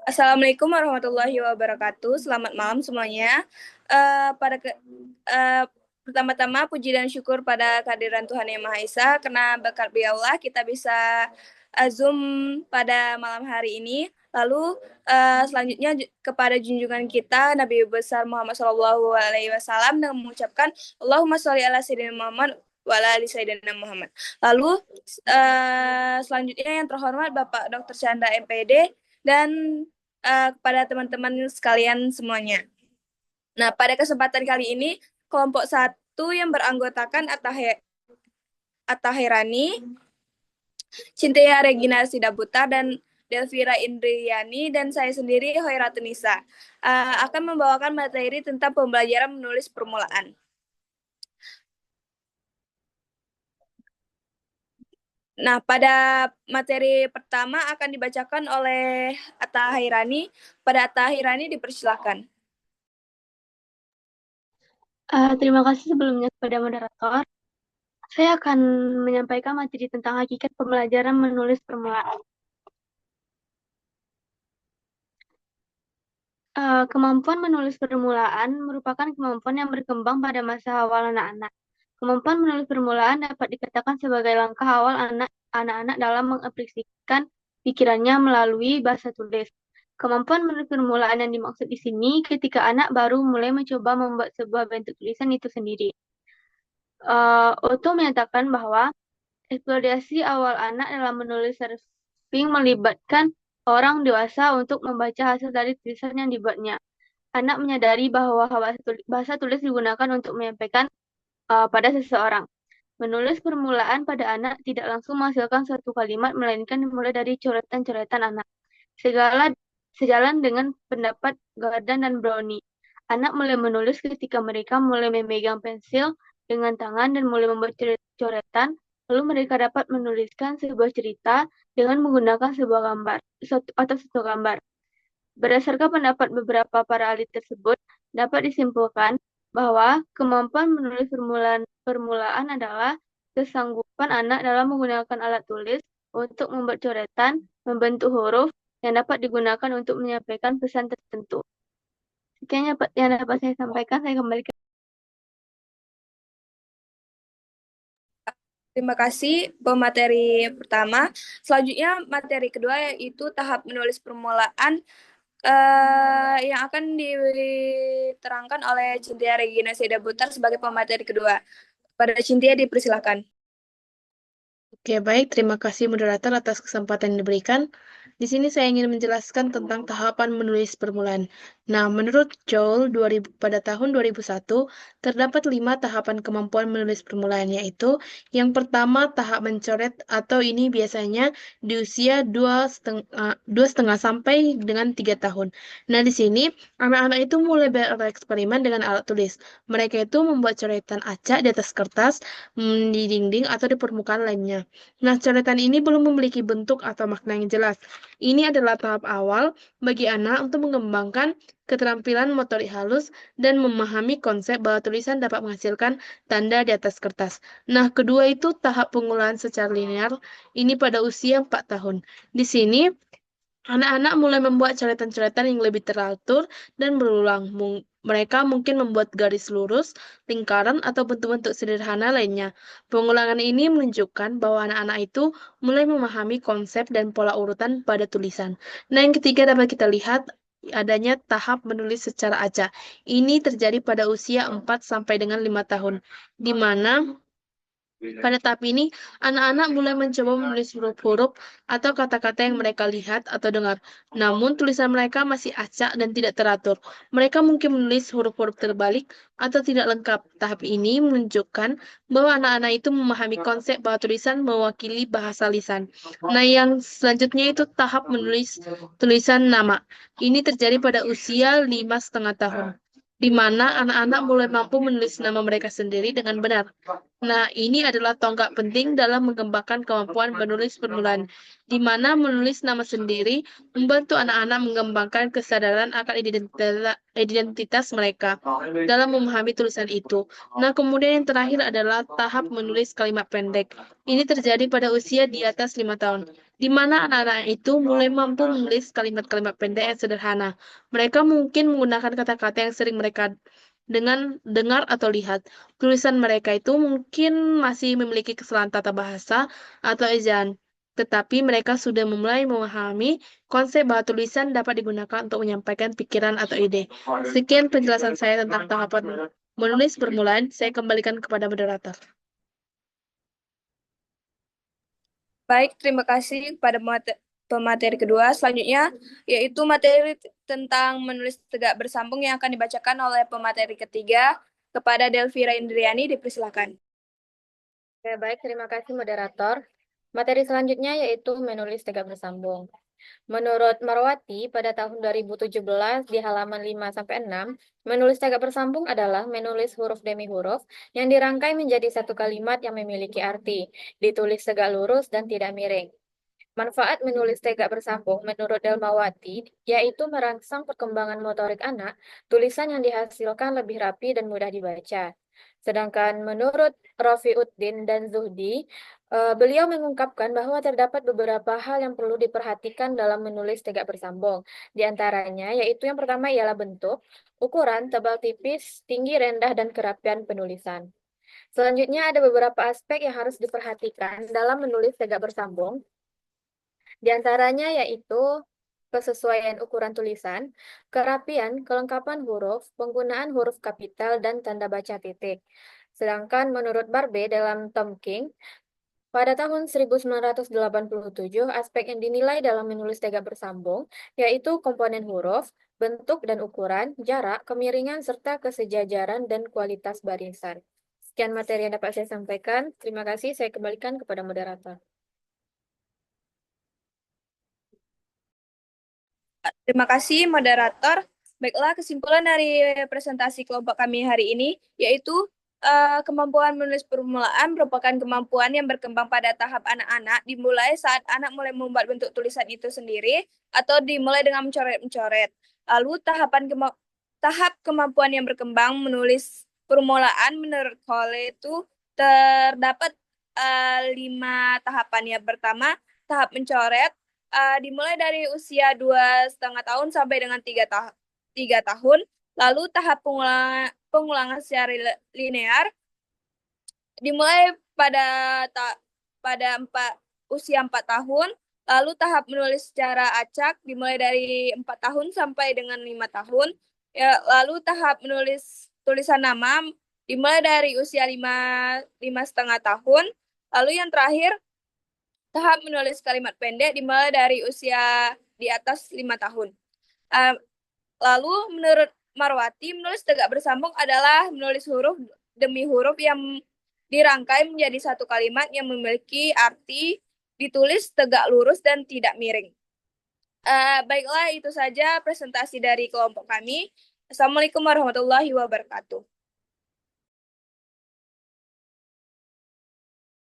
Assalamualaikum warahmatullahi wabarakatuh. Selamat malam semuanya. Eh, pada ke, eh, Pertama-tama puji dan syukur pada kehadiran Tuhan Yang Maha Esa karena berkat Allah kita bisa Zoom pada malam hari ini. Lalu selanjutnya kepada junjungan kita Nabi besar Muhammad SAW dengan mengucapkan Allahumma sholli ala sayyidina Muhammad wa ala ali sayyidina Muhammad. Lalu selanjutnya yang terhormat Bapak Dr. Chandra MPD dan kepada teman-teman sekalian semuanya. Nah, pada kesempatan kali ini, kelompok satu yang beranggotakan Atta Herani, Cynthia Regina Sidabutar, dan Delvira Indriani, dan saya sendiri, Hoiratunisa, akan membawakan materi tentang pembelajaran menulis permulaan. Nah, pada materi pertama akan dibacakan oleh Atta Hairani. Pada Atta Hairani dipersilakan. Terima kasih sebelumnya kepada moderator. Saya akan menyampaikan materi tentang hakikat pembelajaran menulis permulaan. Kemampuan menulis permulaan merupakan kemampuan yang berkembang pada masa awal anak-anak. Kemampuan menulis permulaan dapat dikatakan sebagai langkah awal anak-anak dalam mengekspresikan pikirannya melalui bahasa tulis. Kemampuan menulis permulaan yang dimaksud di sini ketika anak baru mulai mencoba membuat sebuah bentuk tulisan itu sendiri. Otto menyatakan bahwa eksplorasi awal anak dalam menulis surfing melibatkan orang dewasa untuk membaca hasil dari tulisan yang dibuatnya. Anak menyadari bahwa bahasa tulis digunakan untuk menyampaikan pada seseorang. Menulis permulaan pada anak tidak langsung menghasilkan suatu kalimat, melainkan dimulai dari coretan-coretan anak. Sejalan dengan pendapat Gordon dan Brownie, anak mulai menulis ketika mereka mulai memegang pensil dengan tangan dan mulai membuat coretan. Lalu mereka dapat menuliskan sebuah cerita dengan menggunakan sebuah gambar atau satu gambar. Berdasarkan pendapat beberapa para ahli tersebut, dapat disimpulkan bahwa kemampuan menulis permulaan adalah kesanggupan anak dalam menggunakan alat tulis untuk membuat coretan, membentuk huruf yang dapat digunakan untuk menyampaikan pesan tertentu. Sekian yang dapat saya sampaikan, saya kembali ke. Terima kasih pemateri pertama. Selanjutnya materi kedua yaitu tahap menulis permulaan yang akan diterangkan oleh Cynthia Regina Sedabutar sebagai pemateri kedua. Pada Cynthia dipersilakan. Oke, baik. Terima kasih moderator atas kesempatan yang diberikan. Di sini saya ingin menjelaskan tentang tahapan menulis permulaan. Nah, menurut Joel pada tahun 2001, terdapat 5 tahapan kemampuan menulis permulaan, yaitu yang pertama tahap mencoret atau ini biasanya di usia 2,5 sampai dengan 3 tahun. Nah, di sini anak-anak itu mulai bereksperimen dengan alat tulis. Mereka itu membuat coretan acak di atas kertas, di dinding, atau di permukaan lainnya. Nah, coretan ini belum memiliki bentuk atau makna yang jelas. Ini adalah tahap awal bagi anak untuk mengembangkan keterampilan motorik halus dan memahami konsep bahwa tulisan dapat menghasilkan tanda di atas kertas. Nah, kedua itu tahap pengolahan secara linear, ini pada usia 4 tahun. Di sini, anak-anak mulai membuat coretan-coretan yang lebih teratur dan berulang. Mereka mungkin membuat garis lurus, lingkaran, atau bentuk-bentuk sederhana lainnya. Pengulangan ini menunjukkan bahwa anak-anak itu mulai memahami konsep dan pola urutan pada tulisan. Nah, yang ketiga dapat kita lihat adanya tahap menulis secara acak. Ini terjadi pada usia 4 sampai dengan 5 tahun, di mana pada tahap ini, anak-anak mulai mencoba menulis huruf-huruf atau kata-kata yang mereka lihat atau dengar. Namun, tulisan mereka masih acak dan tidak teratur. Mereka mungkin menulis huruf-huruf terbalik atau tidak lengkap. Tahap ini menunjukkan bahwa anak-anak itu memahami konsep bahwa tulisan mewakili bahasa lisan. Nah, yang selanjutnya itu tahap menulis tulisan nama. Ini terjadi pada usia 5,5 tahun, di mana anak-anak mulai mampu menulis nama mereka sendiri dengan benar. Nah, ini adalah tonggak penting dalam mengembangkan kemampuan menulis permulaan, di mana menulis nama sendiri membantu anak-anak mengembangkan kesadaran akan identitas mereka dalam memahami tulisan itu. Nah, kemudian yang terakhir adalah tahap menulis kalimat pendek. Ini terjadi pada usia di atas 5 tahun, di mana anak-anak itu mulai mampu menulis kalimat-kalimat pendek yang sederhana. Mereka mungkin menggunakan kata-kata yang sering mereka dengan dengar atau lihat. Tulisan mereka itu mungkin masih memiliki kesalahan tata bahasa atau ejaan, tetapi mereka sudah mulai memahami konsep bahwa tulisan dapat digunakan untuk menyampaikan pikiran atau ide. Sekian penjelasan saya tentang tahapan menulis permulaan. Saya kembalikan kepada moderator. Baik, terima kasih kepada pemateri kedua. Selanjutnya, yaitu materi tentang menulis tegak bersambung yang akan dibacakan oleh pemateri ketiga. Kepada Delvira Indriani, dipersilakan. Oke, baik, terima kasih moderator. Materi selanjutnya yaitu menulis tegak bersambung. Menurut Marwati, pada tahun 2017 di halaman 5-6, menulis tegak bersambung adalah menulis huruf demi huruf yang dirangkai menjadi satu kalimat yang memiliki arti, ditulis tegak lurus dan tidak miring. Manfaat menulis tegak bersambung menurut Delmawati yaitu merangsang perkembangan motorik anak, tulisan yang dihasilkan lebih rapi dan mudah dibaca. Sedangkan menurut Rofiuddin dan Zuhdi, beliau mengungkapkan bahwa terdapat beberapa hal yang perlu diperhatikan dalam menulis tegak bersambung. Di antaranya yaitu yang pertama ialah bentuk, ukuran, tebal tipis, tinggi rendah, dan kerapian penulisan. Selanjutnya ada beberapa aspek yang harus diperhatikan dalam menulis tegak bersambung. Di antaranya yaitu kesesuaian ukuran tulisan, kerapian, kelengkapan huruf, penggunaan huruf kapital, dan tanda baca titik. Sedangkan menurut Barbe dalam Tom King, pada tahun 1987, aspek yang dinilai dalam menulis tegak bersambung yaitu komponen huruf, bentuk dan ukuran, jarak, kemiringan, serta kesejajaran dan kualitas barisan. Sekian materi yang dapat saya sampaikan. Terima kasih, saya kembalikan kepada moderator. Terima kasih, moderator. Baiklah, kesimpulan dari presentasi kelompok kami hari ini, yaitu kemampuan menulis permulaan merupakan kemampuan yang berkembang pada tahap anak-anak, dimulai saat anak mulai membuat bentuk tulisan itu sendiri, atau dimulai dengan mencoret-mencoret. Lalu tahap kemampuan yang berkembang menulis permulaan menurut Cole itu terdapat 5 tahapan. Yang pertama, tahap mencoret, dimulai dari usia 2,5 tahun sampai dengan 3 tahun. Lalu tahap pengulangan secara linear dimulai pada usia 4 tahun. Lalu tahap menulis secara acak dimulai dari 4 tahun sampai dengan 5 tahun. Ya, lalu tahap menulis tulisan nama dimulai dari usia 5,5 tahun. Lalu yang terakhir, tahap menulis kalimat pendek dimulai dari usia di atas 5 tahun. Lalu menurut Marwati, menulis tegak bersambung adalah menulis huruf demi huruf yang dirangkai menjadi satu kalimat yang memiliki arti, ditulis tegak lurus dan tidak miring. Baiklah, itu saja presentasi dari kelompok kami. Assalamualaikum warahmatullahi wabarakatuh.